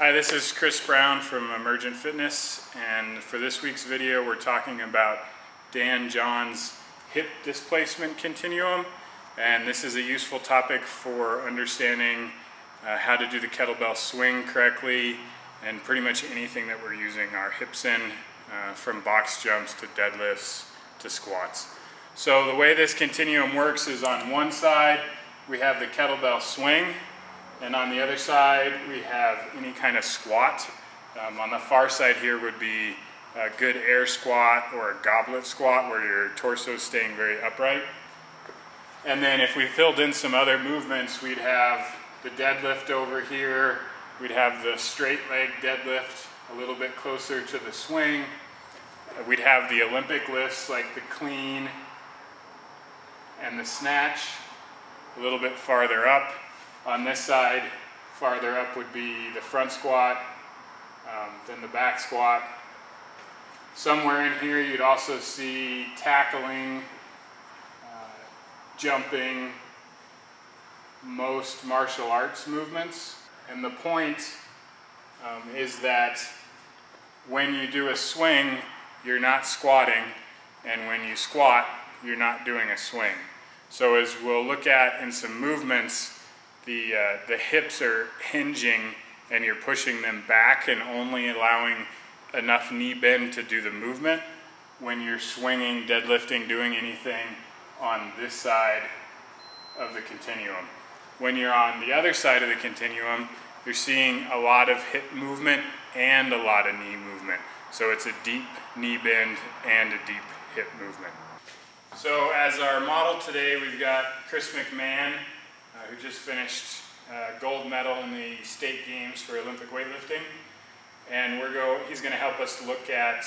Hi, this is Chris Brown from Emergent Fitness, and for this week's video we're talking about Dan John's hip displacement continuum, and this is a useful topic for understanding how to do the kettlebell swing correctly and pretty much anything that we're using our hips in, from box jumps to deadlifts to squats. So the way this continuum works is on one side we have the kettlebell swing, and on the other side we have any kind of squat. On the far side here would be a good air squat or a goblet squat where your torso is staying very upright. And then if we filled in some other movements, we'd have the deadlift over here, we'd have the straight leg deadlift a little bit closer to the swing, we'd have the Olympic lifts like the clean and the snatch a little bit farther up. On this side, farther up would be the front squat, then the back squat. Somewhere in here you'd also see tackling, jumping, most martial arts movements. And the point is that when you do a swing, you're not squatting, and when you squat, you're not doing a swing. So as we'll look at in some movements, the hips are hinging and you're pushing them back and only allowing enough knee bend to do the movement. When you're swinging, deadlifting, doing anything on this side of the continuum. When you're on the other side of the continuum, you're seeing a lot of hip movement and a lot of knee movement. So it's a deep knee bend and a deep hip movement. So as our model today, we've got Chris McMahon, who just finished gold medal in the state games for Olympic weightlifting. And he's going to help us look at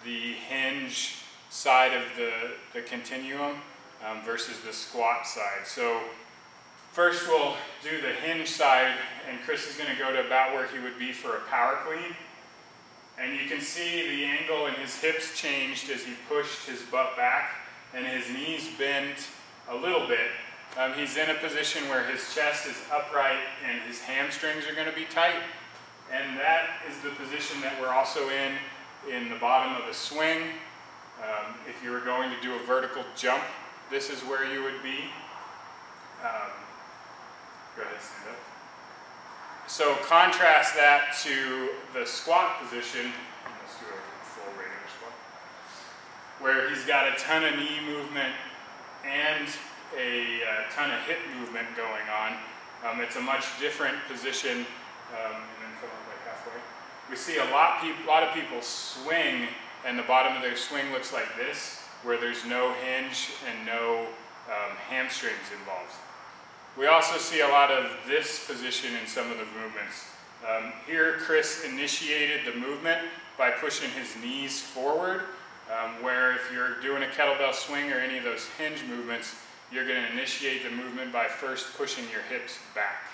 the hinge side of the continuum versus the squat side. So first we'll do the hinge side, and Chris is going to go to about where he would be for a power clean. And you can see the angle in his hips changed as he pushed his butt back and his knees bent a little bit. He's in a position where his chest is upright and his hamstrings are going to be tight. And that is the position that we're also in the bottom of a swing. If you were going to do a vertical jump, this is where you would be. Go ahead, stand up. So contrast that to the squat position. Let's do a full regular squat, where he's got a ton of knee movement and a ton of hip movement going on. It's a much different position, and then come up like halfway. We see a lot of people swing, and the bottom of their swing looks like this, where there's no hinge and no hamstrings involved. We also see a lot of this position in some of the movements. Here, Chris initiated the movement by pushing his knees forward, where if you're doing a kettlebell swing or any of those hinge movements, you're going to initiate the movement by first pushing your hips back.